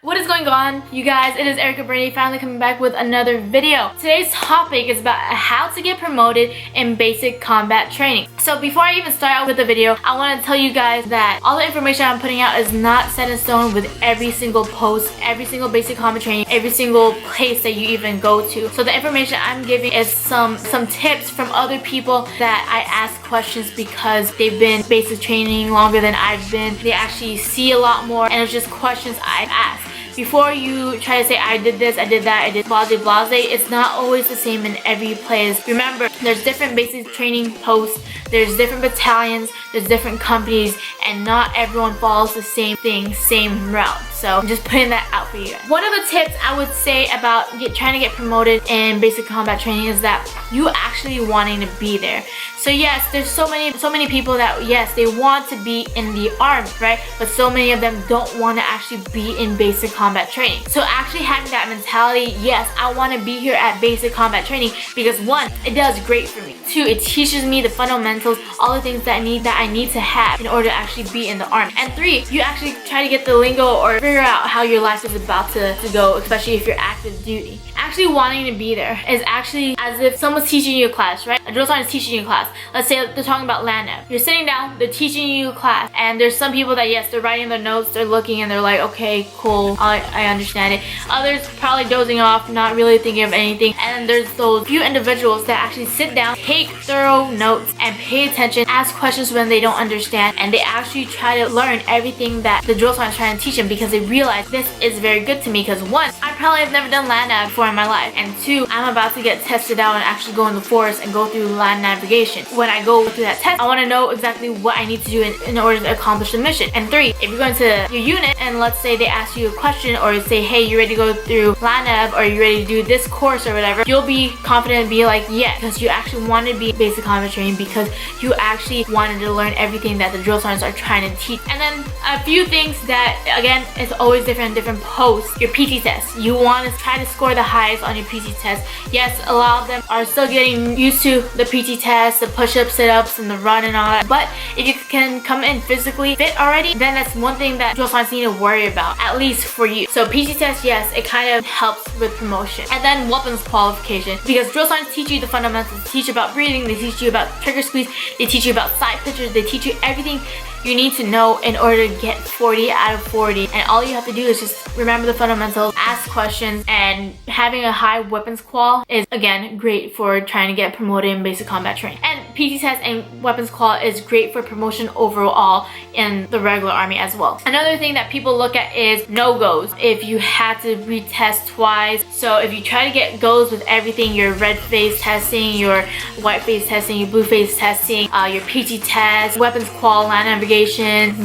What is going on, you guys? It is Erica Brady finally coming back with another video. Today's topic is about how to get promoted in basic combat training. So before I even start out with the video, I want to tell you guys that all the information I'm putting out is not set in stone with every single post, every single basic combat training, every single place that you even go to. So the information I'm giving is some tips from other people that I ask questions because they've been basic training longer than I've been. They actually see a lot more, and it's just questions I've asked. Before you try to say I did this, I did that, I did blase blase, it's not always the same in every place. Remember, there's different basic training posts, there's different battalions, there's different companies, and not everyone follows the same thing, same route. So I'm just putting that out for you guys. One of the tips I would say about trying to get promoted in basic combat training is that you actually wanting to be there. So yes, there's so many people that yes, they want to be in the army, right? But so many of them don't want to actually be in basic combat training. So actually having that mentality, yes, I want to be here at basic combat training because one, it does great for me. Two, it teaches me the fundamentals, all the things that I need to have in order to actually be in the army. And three, you actually try to get the lingo or figure out how your life is about to go, especially if you're active duty. Actually wanting to be there is actually as if someone's teaching you a class, right? A drill sergeant is teaching you a class. Let's say they're talking about land nav. You're sitting down, they're teaching you a class, and there's some people that yes, they're writing their notes, they're looking, and they're like, okay, cool, I understand it. Others probably dozing off, not really thinking of anything. And there's those few individuals that actually sit down, take thorough notes, and pay attention, ask questions when they don't understand, and they actually try to learn everything that the drill sergeant is trying to teach them because they realize this is very good to me because one, I probably have never done land nav before in my life, and two, I'm about to get tested out and actually go in the forest and go through land navigation. When I go through that test, I want to know exactly what I need to do in order to accomplish the mission. And three, if you're going to your unit and let's say they ask you a question or say, hey, you ready to go through land nav or you ready to do this course or whatever, you'll be confident and be like, yeah, because you actually want to be basic combat training because you actually wanted to learn everything that the drill sergeants are trying to teach. And then a few things that, again, it's always different in different posts. Your PT test. You want to try to score the highest on your PT test. Yes, a lot of them are still getting used to the PT test, the push-ups, sit-ups, and the run and all that. But if you can come in physically fit already, then that's one thing that drill sergeants need to worry about, at least for you. So PT test, yes, it kind of helps with promotion. And then weapons qualification, because drill sergeants teach you the fundamentals. They teach you about breathing, they teach you about trigger squeeze, they teach you about side pictures, they teach you everything you need to know in order to get 40 out of 40. And all you have to do is just remember the fundamentals, ask questions, and having a high weapons qual is again great for trying to get promoted in basic combat training. And PT test and weapons qual is great for promotion overall in the regular army as well. Another thing that people look at is no-goes. If you had to retest twice, so if you try to get goes with everything, your red face testing, your white face testing, your blue face testing, your PT test, weapons qual, land navigation,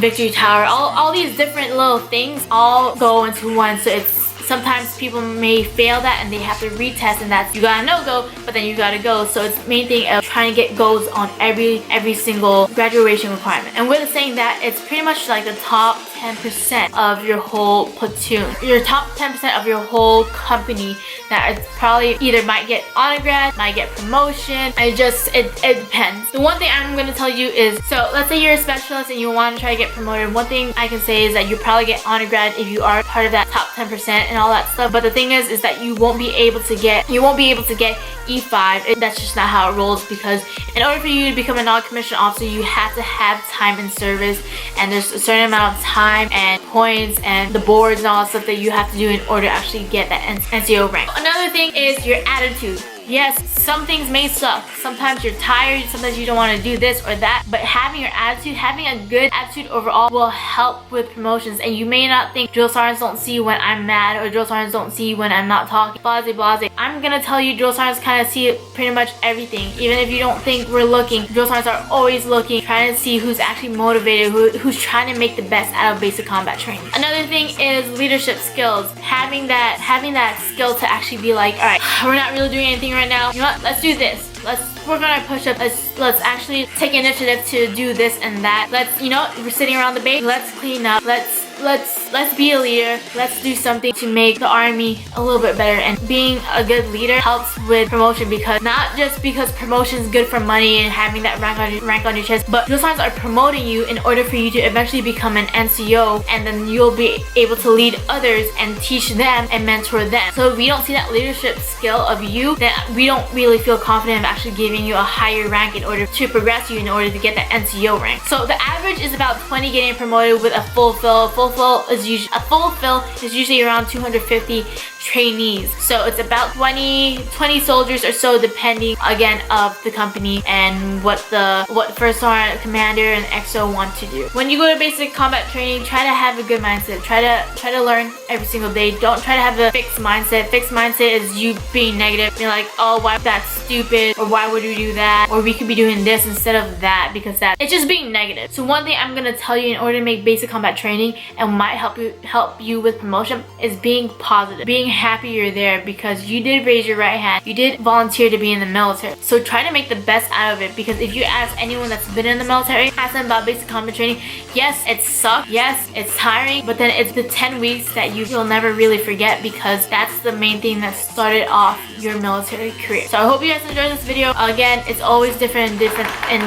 victory tower, all these different little things all go into one. So it's sometimes people may fail that and they have to retest, and that's you gotta no-go, but then you gotta go. So it's the main thing of trying to get goes on every single graduation requirement. And with saying that, it's pretty much like the top 10% of your whole platoon, your top 10% of your whole company that it's probably either might get honor grad, might get promotion. It depends. The one thing I'm gonna tell you is, so let's say you're a specialist and you want to try to get promoted. One thing I can say is that you probably get honor grad if you are part of that top 10% and all that stuff. But the thing is that you won't be able to get E5. That's just not how it rolls, because in order for you to become a non-commissioned officer, you have to have time in service, and there's a certain amount of time and points and the boards and all that stuff that you have to do in order to actually get that NCO rank. Another thing is your attitude. Yes, some things may suck. Sometimes you're tired, sometimes you don't want to do this or that, but having your attitude, having a good attitude overall will help with promotions. And you may not think drill sergeants don't see when I'm mad or drill sergeants don't see when I'm not talking, blase blase. I'm gonna tell you, drill sergeants kind of see pretty much everything. Even if you don't think we're looking, drill sergeants are always looking, trying to see who's actually motivated, who's trying to make the best out of basic combat training. Another thing is leadership skills. Having that skill to actually be like, all right, we're not really doing anything right now. You know what? Let's do this. Let's work on our push-up. Let's actually take initiative to do this and that. Let's, we're sitting around the base. Let's clean up. Let's let's be a leader. Let's do something to make the army a little bit better. And being a good leader helps with promotion, because not just because promotion is good for money and having that rank on your chest, but those times are promoting you in order for you to eventually become an NCO, and then you'll be able to lead others and teach them and mentor them. So if we don't see that leadership skill of you, then we don't really feel confident of actually giving you a higher rank in order to progress you in order to get that NCO rank. So the average is about 20 getting promoted with a full fill. A full fill is usually around 250 trainees. So it's about 20 soldiers or so, depending again of the company and what first sergeant, commander, and XO want to do. When you go to basic combat training, try to have a good mindset. Try to learn every single day. Don't try to have a fixed mindset. Fixed mindset is you being negative. You're like, oh, why that's stupid, or why would we do that, or we could be doing this instead of that, because it's just being negative. So one thing I'm gonna tell you in order to make basic combat training and might help you with promotion is being positive, being happy you're there, because you did raise your right hand, you did volunteer to be in the military. So try to make the best out of it, because if you ask anyone that's been in the military, ask them about basic combat training, yes, it sucks, yes, it's tiring, but then it's the 10 weeks that you'll never really forget, because that's the main thing that started off your military career. So I hope you guys enjoyed this video. Again, it's always different in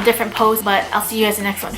different posts, but I'll see you guys in the next one.